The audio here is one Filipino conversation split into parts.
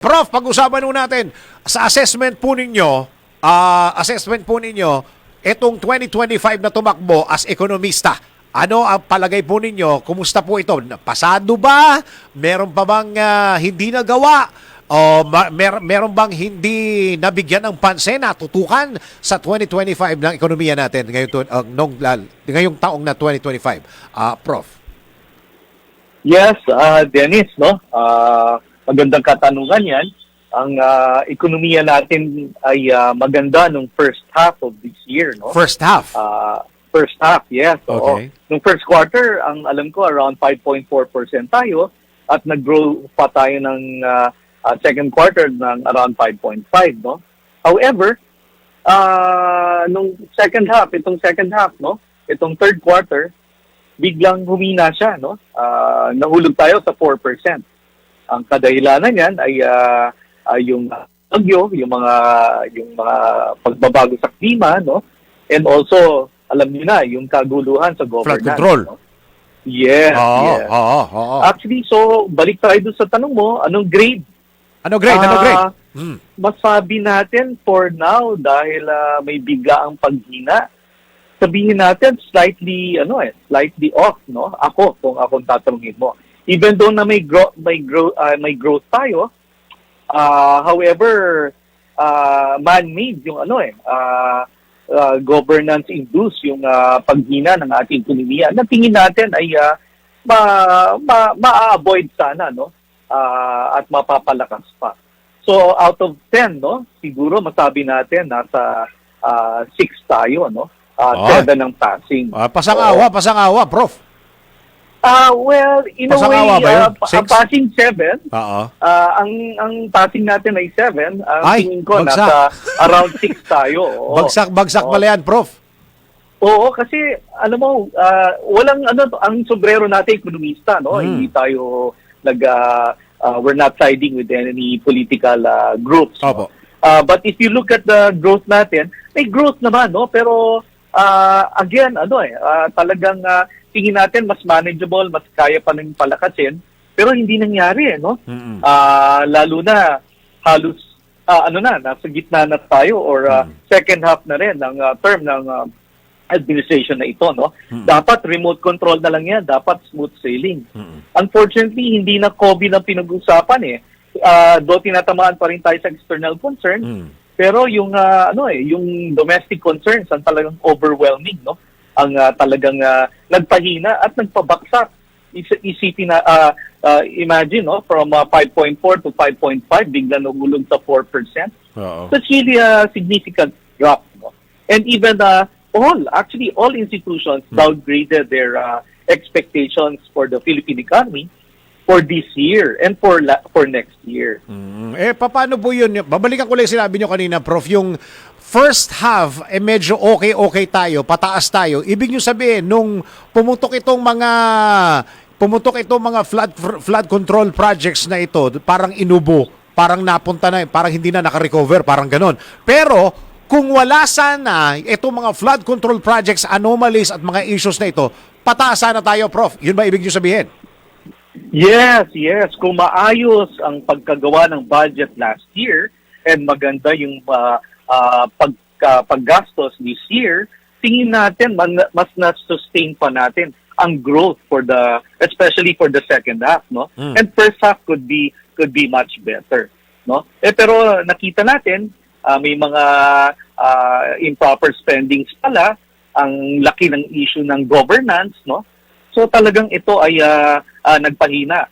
Prof, pag-usapan po natin sa assessment po ninyo, itong 2025 na tumakbo as ekonomista. Ano ang palagay po ninyo? Kumusta po ito? Pasado ba? Meron pa bang hindi nagawa? O meron bang hindi nabigyan ng pansin na tutukan sa 2025 ng ekonomiya natin ngayong taong na 2025? Prof. Yes, Dennis, no? Magandang katanungan yan. Ang ekonomiya natin ay maganda nung first half of this year, no? First half? First half, yes. Okay. Nung first quarter, ang alam ko, around 5.4% tayo at nag-grow pa tayo ng second quarter ng around 5.5, no? However, nung itong second half, no? Itong third quarter, biglang humina siya, no? Nahulog tayo sa 4%. Ang kadahilanan niyan ay yung bagyo, yung mga pagbabago sa klima, no? And also, alam niyo na, yung kaguluhan sa governance. Flood control. No? Yes, yes. Actually, so balik tayo doon sa tanong mo, anong grade? Ano grade? Masabi natin for now dahil may biglaang paghina, sabihin natin slightly off, no? Kung akong tatanungin mo. Even though na may growth tayo, however, man-made yung governance-induced yung paghina ng ating ekonomiya na tingin natin ay ma-avoid sana, no? At mapapalakas pa. So out of 10, no? Siguro masabi natin nasa 6 tayo, no? 7 ang passing. Pasang-awa, Prof. Well, in a way, passing 7, ang passing natin ay 7. Tingin ko, bagsak. nasa around 6 tayo. Bagsak pala yan, Prof. Oo, kasi, alam mo, ang sombrero natin, ekonomista, no? Hindi tayo, we're not siding with any political groups. No? But if you look at the growth natin, may growth naman, no? Pero, again, talagang, tingin natin mas manageable, mas kaya pa nang palakasin, pero hindi nangyari, no? Lalo na halos nasa gitna na tayo or second half na rin ng term ng administration na ito, no? Dapat remote control na lang yan, dapat smooth sailing. Unfortunately, hindi na COVID ang pinag-usapan Though tinatamaan pa rin tayo sa external concerns, pero yung yung domestic concerns ang talagang overwhelming, no? Ang talagang nagpahina at nagpabaksak. Isipin na, imagine, no, from 5.4 to 5.5, bigla nahulog sa 4%. That's really a significant drop. No? And even all institutions downgraded their expectations for the Philippine economy for this year and for next year. Paano po yun? Babalikan ko lang sinabi nyo kanina, Prof, yung first half, medyo okay tayo, pataas tayo. Ibig nyo sabihin, nung pumutok itong mga flood control projects na ito, parang inubo, parang napunta na, parang hindi na nakarecover, parang ganon. Pero, kung wala sana itong mga flood control projects, anomalies at mga issues na ito, pataas sana tayo, Prof. Yun ba ibig nyo sabihin? Yes. Kung maayos ang pagkagawa ng budget last year and maganda yung paggastos this year, tingin natin mas na-sustain pa natin ang growth especially for the second half, no? And first half could be much better, no? Pero nakita natin may mga improper spendings pala, ang laki ng issue ng governance, no? So talagang ito ay nagpahina.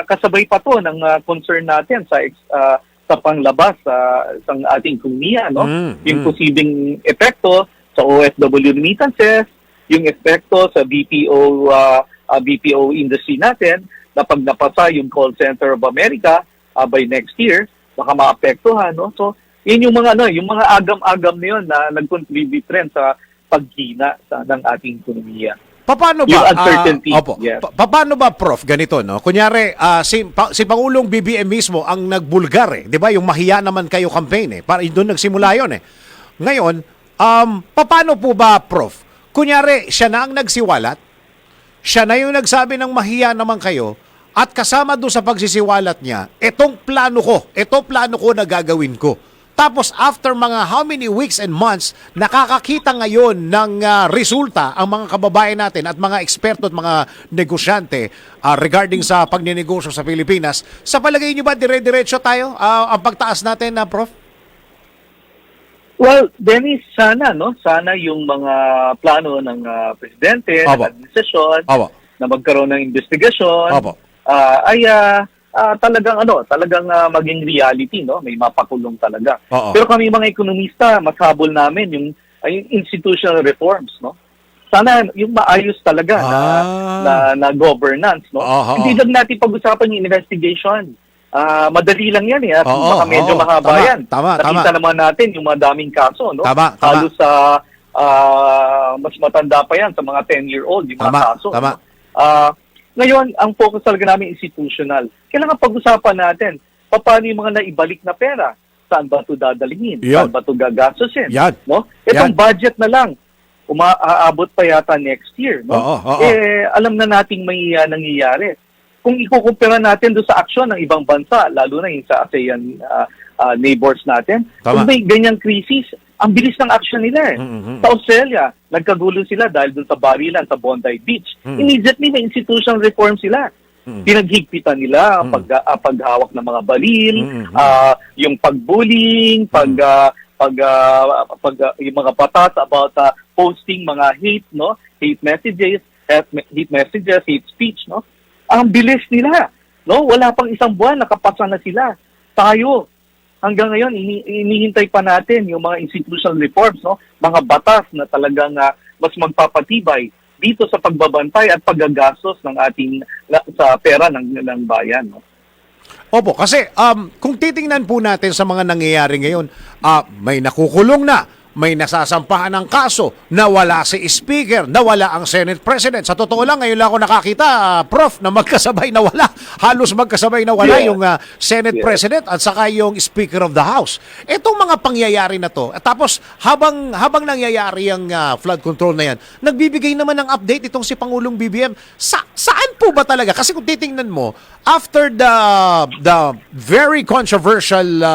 Kasabay pa to ng concern natin sa panglabas sa ating ekonomiya, no? Yung posibleng epekto sa OFW remittances, yung epekto sa BPO industry natin, na pag napasa yung call center of America by next year, baka maapektuhan, no? So, yun yung mga agam-agam na yun na nag-contribute rin sa paghina ng ating ekonomiya. Paano ba? Yung uncertainty. Yes. Paano ba, Prof? Ganito, no? Kunyari, si Pangulong BBM mismo ang nagbulgar, di ba? Yung mahiya naman kayo campaign, Para doon nagsimula yun, Ngayon, paano po ba, Prof? Kunyari, siya na ang nagsiwalat, siya na yung nagsabi ng mahiya naman kayo, At kasama doon sa pagsisiwalat niya, itong plano ko na gagawin ko. Tapos after mga how many weeks and months, nakakakita ngayon ng resulta ang mga kababayan natin at mga eksperto at mga negosyante regarding sa pagninegosyo sa Pilipinas. Sa palagay niyo ba dire-diretso tayo ang pagtaas natin, Prof? Well, Dennis, sana yung mga plano ng presidente, ng administrasyon, na magkaroon ng investigasyon, ay talagang maging reality, no? May mapakulong talaga. Pero kami mga ekonomista, mas habol namin yung institutional reforms, no? Sana yung maayos talaga na governance, no? Hindi lang natin pag-usapan yung investigation. Madali lang yan at baka medyo mahaba yan. Nakita naman natin yung madaming kaso, no? Halos sa mas matanda pa yan sa mga 10-year-old yung mga kaso. Ngayon, ang focus talaga namin institutional. Kailangan pag-usapan natin paano yung mga naibalik na pera. Saan ba ito dadalhin? Saan ba ito gagastusin? No? Itong budget na lang, umaabot pa yata next year. No? Alam na nating may nangyayari. Kung ikukumpira natin doon sa aksyon ng ibang bansa, lalo na yung sa ASEAN neighbors natin, kung may ganyang krisis, ang bilis ng action nila . Sa Australia, nagkagulo sila dahil doon sa barilan sa Bondi Beach. Immediately, may institutional reform sila. Pinaghigpitan nila ang paghawak ng mga baril, yung pagbullying, yung mga batas about posting mga hate messages, hate speech, no? Ang bilis nila, no? Wala pang isang buwan, nakapasa na sila. Tayo, hanggang ngayon, inihintay pa natin yung mga institutional reforms, no? Mga batas na talagang mas magpapatibay dito sa pagbabantay at paggagastos ng ating sa pera ng bayan, no? Opo, kasi kung titingnan po natin sa mga nangyayari ngayon, may nakukulong na, may nasasampahan ng kaso, nawala si Speaker, nawala ang Senate President. Sa totoo lang, ngayon lang ako nakakita, Prof, na magkasabay nawala. Halos magkasabay nawala yung Senate President at saka yung Speaker of the House. Itong mga pangyayari na to, at tapos habang nangyayari ang flood control na yan, nagbibigay naman ng update itong si Pangulong BBM. Saan po ba talaga? Kasi kung titingnan mo, after the very controversial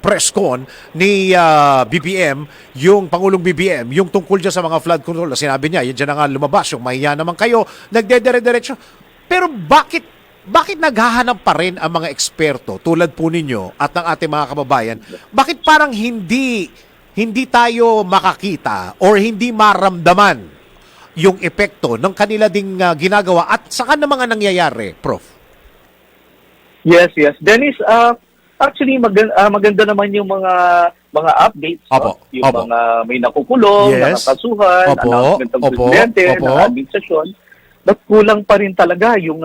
press con ni BBM, yung Pangulong BBM, yung tungkol dyan sa mga flood control, sinabi niya, yan dyan na nga lumabas, yung mahiya naman kayo, nagdedire-diretso. Pero bakit naghahanap pa rin ang mga eksperto tulad po ninyo at ng ating mga kababayan? Bakit parang hindi tayo makakita or hindi maramdaman yung epekto ng kanila ding ginagawa at saka na mga nangyayari, Prof? Yes. Dennis, actually maganda naman yung mga updates, yung mga may nakukulong, nakakasuhan, announcement ng presidente, ng administrasyon. But kulang pa rin talaga yung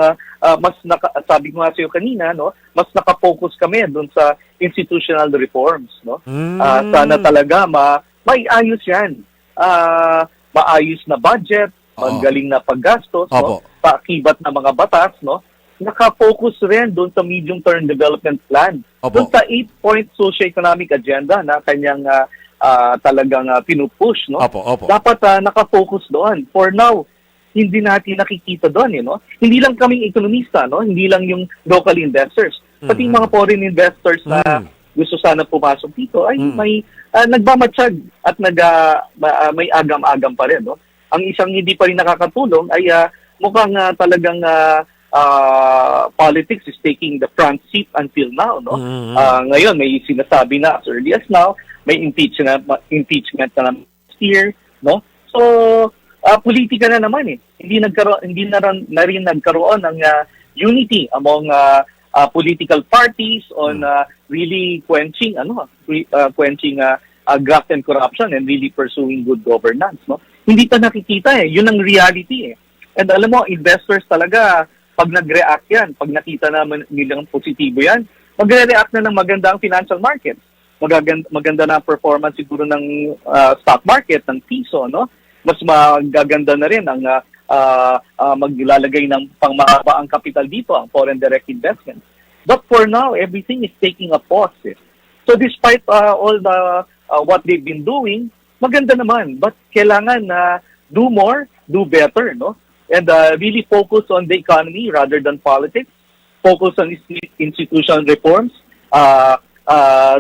sabi ko nga sa iyo kanina, no, mas nakapokus kami doon sa institutional reforms, no. Sana talaga maiayos 'yan. Maayos na budget, magaling na paggastos, no, paakibat na mga batas, no. Naka-focus rin doon sa medium-term development plan. Doon sa 8-point socio-economic agenda na kanyang talagang pinupush, no? Dapat naka-focus doon. For now, hindi natin nakikita doon, no? Hindi lang kaming ekonomista, no? Hindi lang yung local investors. Pati mga foreign investors na gusto sana pumasok dito ay may nagmamatsyag at may agam-agam pa rin, no? Ang isang hindi pa rin nakakatulong ay mukhang talagang politics is taking the front seat until now, no? Ngayon may sinasabi na as early as now, may impeachment na next year, no? So politika na naman hindi na rin nagkaroon ng unity among political parties on really quenching graft and corruption and really pursuing good governance, no? Hindi pa nakikita yun ang reality And alam mo, investors talaga, pag nag-react yan, pag nakita naman nilang positibo yan, magre-react na ng maganda ang financial market. Maganda na ang performance siguro ng stock market, ng piso, no? Mas magaganda na rin ang maglalagay ng pangmahaba ang capital dito, ang foreign direct investment. But for now, everything is taking a pause. So despite all the what they've been doing, maganda naman. But kailangan do more, do better, no? And really focus on the economy rather than politics. focus on institutional reforms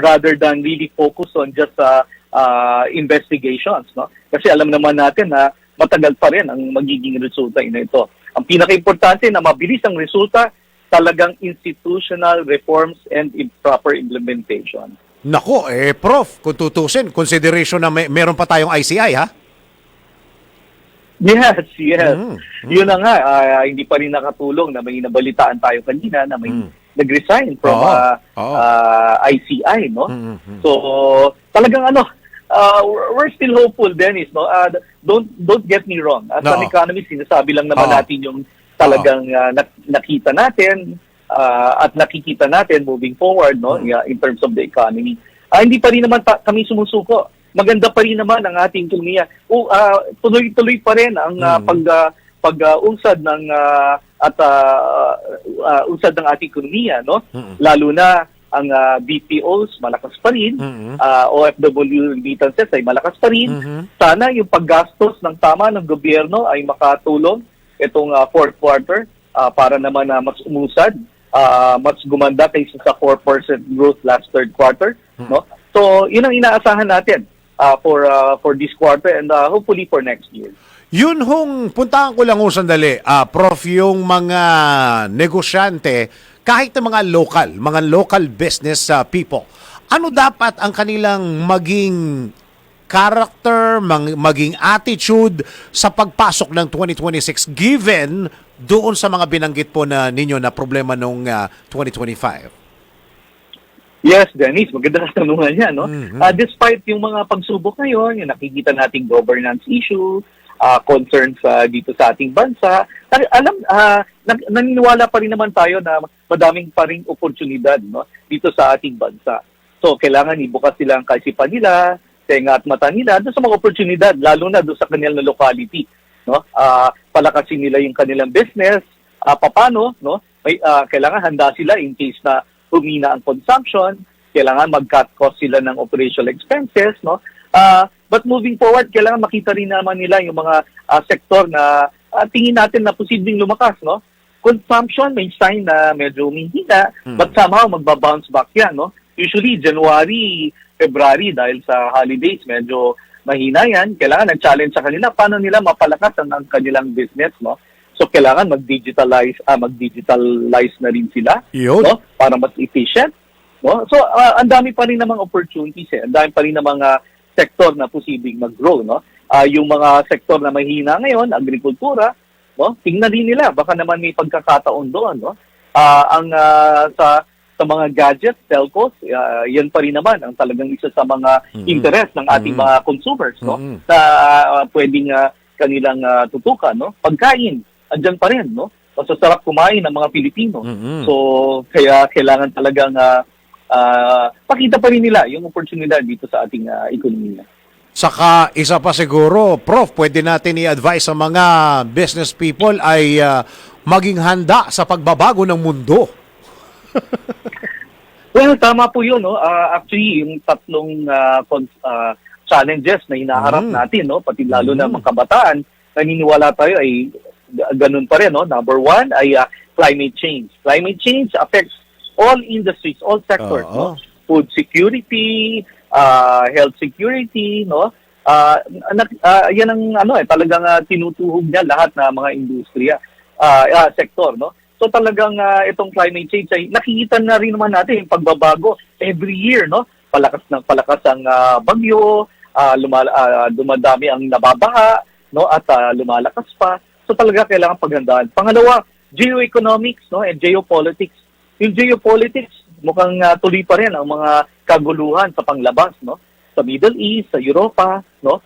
rather than really focus on just investigations, no? Kasi alam naman natin na matagal pa rin ang magiging resulta ito. Ang pinaka-importante na mabilis ang resulta, talagang institutional reforms and proper implementation. Nako, Prof, kung tutusin, consideration na meron pa tayong ICI, ha? Yes. Yun na nga, hindi pa rin nakatulong na may nabalitaan tayo kanina na may nag-resign from ICI, no? So, talagang we're still hopeful, Dennis, no? Don't get me wrong. As an economist, sinasabi lang naman natin yung talagang nakita natin at nakikita natin moving forward, no? In terms of the economy. Hindi pa rin naman kami sumusuko. Maganda pa rin naman ang ating ekonomiya. Tuloy-tuloy pa rin ang pag-unsad ng unsad ng ating ekonomiya, no? Lalo na ang BPOs malakas pa rin, OFW remittances ay malakas pa rin. Sana yung paggastos ng tama ng gobyerno ay makatulong itong fourth quarter para naman mas umusad, mas gumanda kaysa sa 4% growth last third quarter, no? So, yun ang inaasahan natin for this quarter and hopefully for next year. Yun hong, puntahan ko lang sandali, Prof, yung mga negosyante, kahit na mga local business people, ano dapat ang kanilang maging character, maging attitude sa pagpasok ng 2026 given doon sa mga binanggit po na ninyo na problema nung 2025? Yes, Dennis, maganda na tanungan yan, no? Despite yung mga pagsubok ngayon, yung nakikita nating governance issue, concerns dito sa ating bansa, naniniwala pa rin naman tayo na madaming pa rin oportunidad, no, dito sa ating bansa. So, kailangan ibukas sila ang kaisipan nila, tenga at mata nila doon sa mga oportunidad, lalo na doon sa kanilang locality, no? Palakasin nila yung kanilang business, paano, no? Kailangan handa sila in case na humina ang consumption, kailangan mag-cut cost sila ng operational expenses, no? But moving forward, kailangan makita rin naman nila yung mga sektor na tingin natin na posibleng lumakas, no? Consumption may sign na medyo humihina, but somehow magbabounce back yan, no? Usually, January, February, dahil sa holidays, medyo mahina yan. Kailangan nag-challenge sa kanila, paano nila mapalakas ang kanilang business, no? So, kailangan mag-digitalize na rin sila, no? Para mas efficient, no? So, ang dami pa rin namang opportunities, Ang dami pa rin namang sektor na posibleng mag-grow, no? Yung mga sektor na mahina ngayon, agrikultura, no? Tingnan din nila, baka naman may pagkakataon doon, no? Sa mga gadgets, telcos, yan pa rin naman ang talagang isa sa mga interest ng ating mga consumers, no? Na pwedeng kanilang tutukan, no? Pagkain, andyan pa rin, no? Masasarap kumain ng mga Pilipino. So, kaya kailangan talagang pakita pa rin nila yung oportunidad dito sa ating ekonomiya. Saka isa pa siguro, Prof, pwede natin i-advise sa mga business people ay maging handa sa pagbabago ng mundo. Well, tama po yun, no? Actually, yung tatlong challenges na hinaharap natin, no? Pati lalo na mga kabataan, naniniwala tayo ay ganun pa rin, no? Number one ay climate change. Climate change affects all industries, all sectors, no? Food security, health security, no? Yan ang talagang tinutuhog niya lahat na mga industriya, sektor, no? So talagang itong climate change ay nakikita na rin naman natin yung pagbabago every year, no? Palakas ang bagyo, dumadami ang nababaha, no? At lumalakas pa. So talaga kailangan paghandaan. Pangalawa, geoeconomics, no? And geopolitics. Yung geopolitics, mukhang tuloy pa rin ang mga kaguluhan sa panglabas, no? Sa Middle East, sa Europa, no?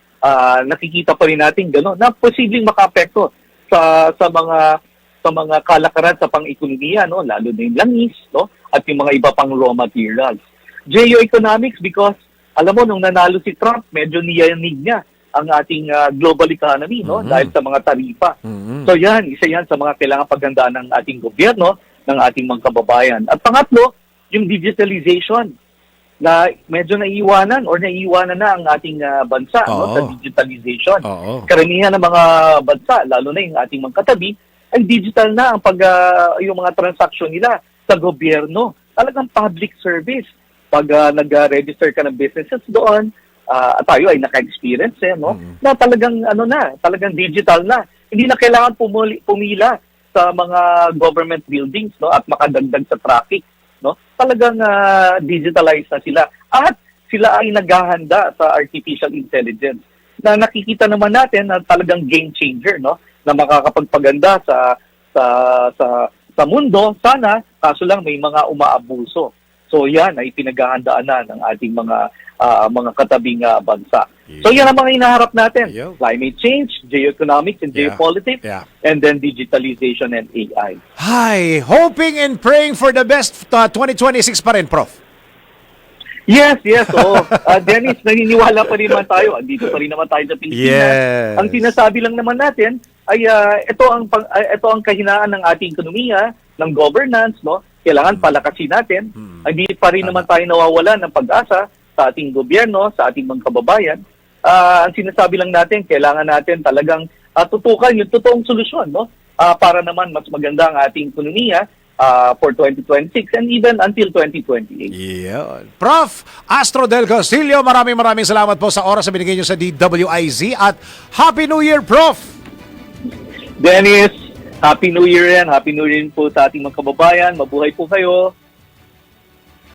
Nakikita pa rin natin gano'n na posibleng makaapekto sa mga kalakaran sa pang-ekonomiya, no? Lalo na yung langis, no? At yung mga iba pang raw materials. Geoeconomics because, alam mo, nung nanalo si Trump, medyo niyanig niya ang ating global economy, no? Dahil sa mga taripa. So yan, isa yan sa mga kailangan paghandaan ng ating gobyerno, ng ating mga kababayan. At pangatlo, yung digitalization na medyo naiiwanan na ang ating bansa, no? Sa digitalization. Karamihan ng mga bansa, lalo na yung ating mga katabi, ay digital na ang yung mga transaction nila. sa gobyerno. Talagang public service. Pag nag-register ka ng businesses doon, tayo ay naka-experience no? Na talagang talagang digital na. Hindi na kailangan pumila sa mga government buildings, no, at makadagdag sa traffic, no. Talagang digitalized na sila at sila ay naghahanda sa artificial intelligence. Na nakikita naman natin na talagang game changer, no, na makakapagpaganda sa mundo sana, kaso lang may mga umaabuso. So yan ay pinaghahandaan na ng ating mga katabing bansa. So yan ang mga inaharap natin. Climate change, geoeconomics and geopolitics, and then digitalization and AI. Hi, hoping and praying for the best 2026 pa rin, Prof. Yes. So, Dennis, naniniwala pa rin naman tayo. Andito pa rin naman tayo sa Pilipinas. Yes. Ang sinasabi lang naman natin ay ito ang kahinaan ng ating ekonomiya, ng governance, no? Kailangan palakasin natin. Hindi pa rin naman tayo nawawala ng pag-asa sa ating gobyerno, sa ating mga kababayan. Ang sinasabi lang natin, kailangan natin talagang tutukan yung totoong solusyon, no? Para naman mas maganda ang ating ekonomiya for 2026 and even until 2028. Yeah. Prof. Astro Del Castillo, maraming salamat po sa oras na binigay niyo sa DWIZ at Happy New Year, Prof. Dennis, Happy New Year yan. Happy New Year po sa ating mga kababayan. Mabuhay po kayo.